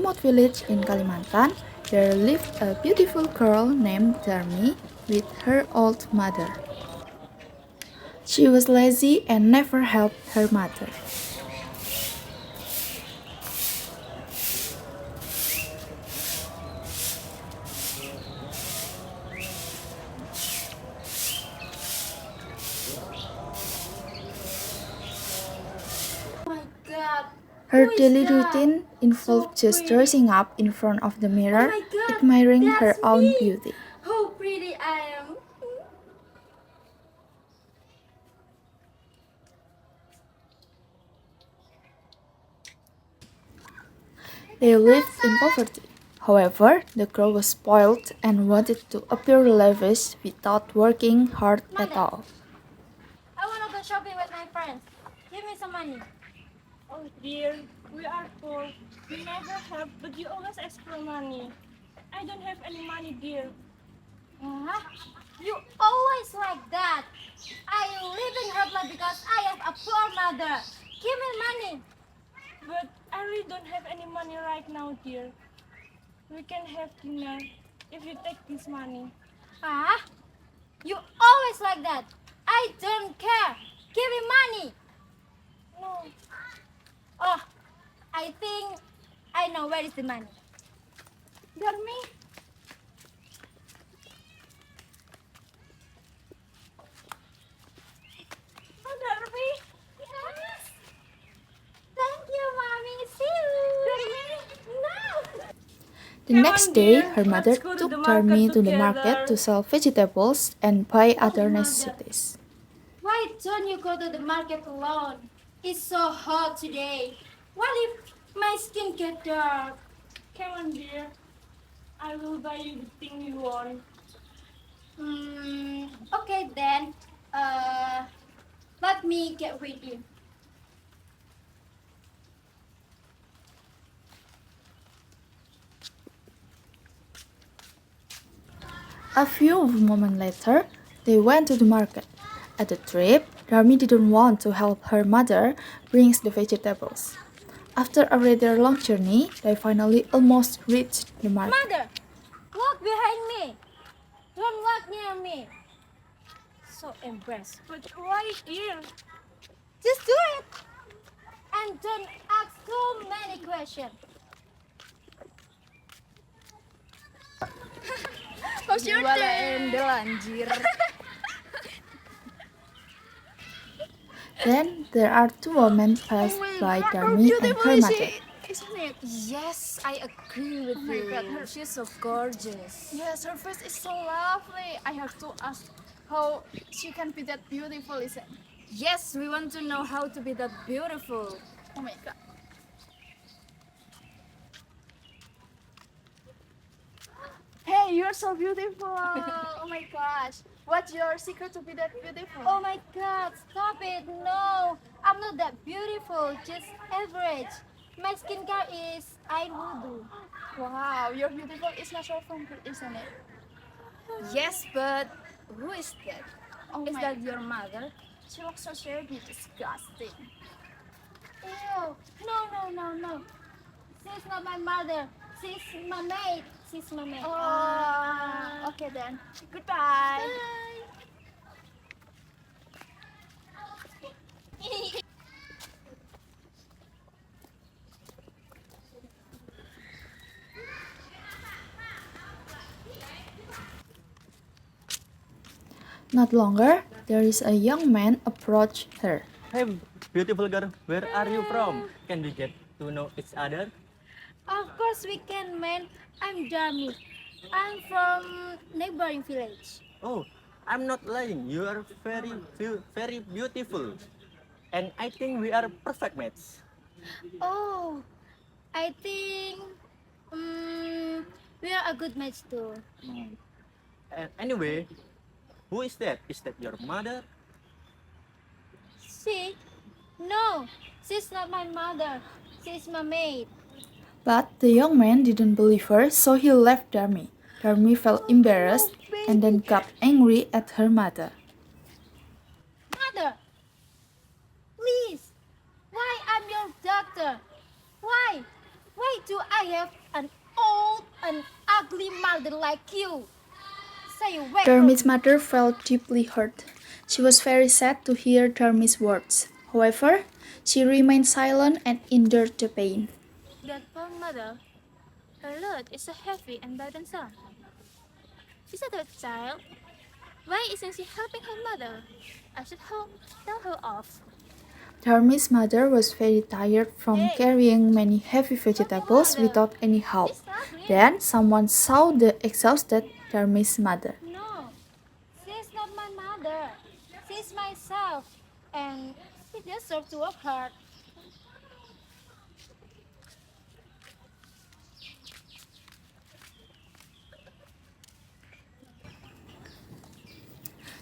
remote village in Kalimantan, there lived a beautiful girl named Darmi with her old mother. She was lazy and never helped her mother. Her daily routine involved just dressing up in front of the mirror, admiring her own beauty. How pretty I am! They lived in poverty. However, the girl was spoiled and wanted to appear lavish without working hard at all. I wanna go shopping with my friends. Give me some money. Oh dear, we are poor. We never help, but you always ask for money. I don't have any money, dear. Huh? You always like that. I live in hardly because I have a poor mother. Give me money. But I really don't have any money right now, dear. We can have dinner if you take this money. Huh? You always like that. I don't care. Give me money. No. Oh, I think I know where is the money. Darmi? Oh, Darmi? Yes. Thank you, mommy. See you. No. The next day, her mother took Darmi to the market to sell vegetables and buy other necessities. Why don't you go to the market alone? It's so hot today. What if my skin get dark? Come on, dear. I will buy you the thing you want. Okay then. Let me get with you. A few moments later, they went to the market. At the trip, Darmi didn't want to help her mother bring the vegetables. After a rather long journey, they finally almost reached the market. Mother, walk behind me. Don't walk near me. So embarrassed. But why, dear? Just do it. And don't ask too many questions. How's your day? Then there are two women passed by Darmi and her mother. Isn't it? Yes, I agree with you. She's so gorgeous. Yes, her face is so lovely. I have to ask how she can be that beautiful, isn't it? Yes, we want to know how to be that beautiful. Oh my god. Hey, you're so beautiful. Oh my gosh. What's your secret to be that beautiful? Oh my god, stop it. No, I'm not that beautiful, just average. My skincare is eye voodoo. Wow, your beautiful is natural from birth, isn't it? Yes, but who is that? Oh Is my that your mother? She looks so shady, disgusting. Ew, no. She's not my mother. She's my maid. She's my maid. Okay then. Goodbye. Not longer, there is a young man approached her. Hey, beautiful girl, where are you from? Can we get to know each other? Of course we can, man. I'm Darmi. I'm from neighboring village. Oh, I'm not lying. You are very beautiful. And I think we are perfect match. Oh, I think we are a good match too. And anyway, who is that? Is that your mother? She? No, she's not my mother. She's my maid. But the young man didn't believe her, so he left Darmi. Darmi felt embarrassed and then got angry at her mother. Mother, please. Why I'm your doctor? Why do I have an old and ugly mother like you? Say away from Dharmi's me. mother felt deeply hurt. She was very sad to hear Dharmi's words. However, she remained silent and endured the pain. That poor mother, her load is so heavy and burdensome. She's a third child. Why isn't she helping her mother? I should tell her off. Dharmi's mother was very tired from carrying many heavy vegetables without any help. Then someone saw the exhausted Dharmi's mother. No, she's not my mother. She's myself. And she deserves to work hard.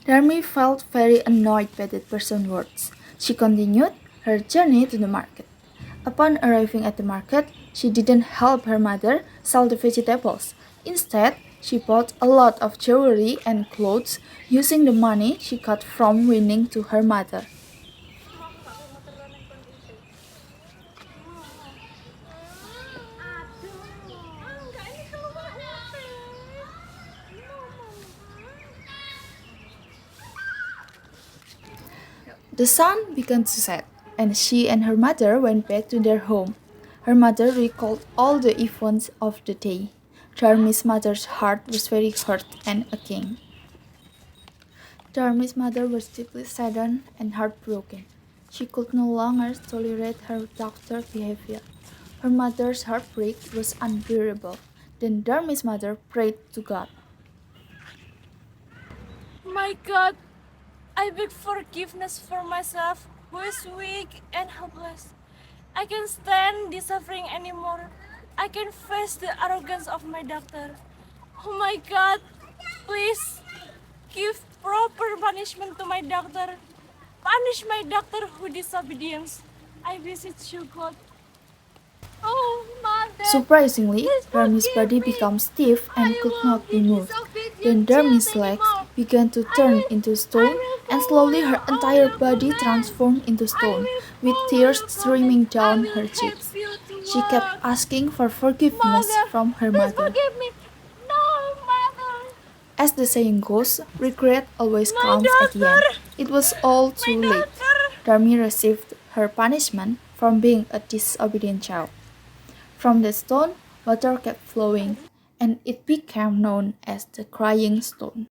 Dharmi felt very annoyed by that person's words. She continued her journey to the market. Upon arriving at the market, she didn't help her mother sell the vegetables. Instead, she bought a lot of jewelry and clothes using the money she got from winning to her mother. The sun began to set, and she and her mother went back to their home. Her mother recalled all the events of the day. Dharmi's mother's heart was very hurt and aching. Dharmi's mother was deeply saddened and heartbroken. She could no longer tolerate her daughter's behavior. Her mother's heartbreak was unbearable. Then Dharmi's mother prayed to God. My God, I beg forgiveness for myself, who is weak and helpless. I can't stand this suffering anymore. I can face the arrogance of my doctor. Oh my God, please give proper punishment to my doctor. Punish my doctor who disobedience. I beseech you, God. Oh, mother. Surprisingly, Please Dharmi's forgive body me. became stiff and I could won't not be be moved. disobedient Then child Dharmi's legs anymore. began to I turn will- into I stone, will and follow slowly her all entire your body commands. transformed into I stone, will with follow tears your streaming commands. I down will her help cheeks. you to She kept walk. asking for forgiveness Mother, from her please mother. forgive me. No, mother. As the saying goes, regret always My comes at the end. daughter! It was all My too late. daughter! Dharmi received her punishment from being a disobedient child. From the stone, water kept flowing, and it became known as the crying stone.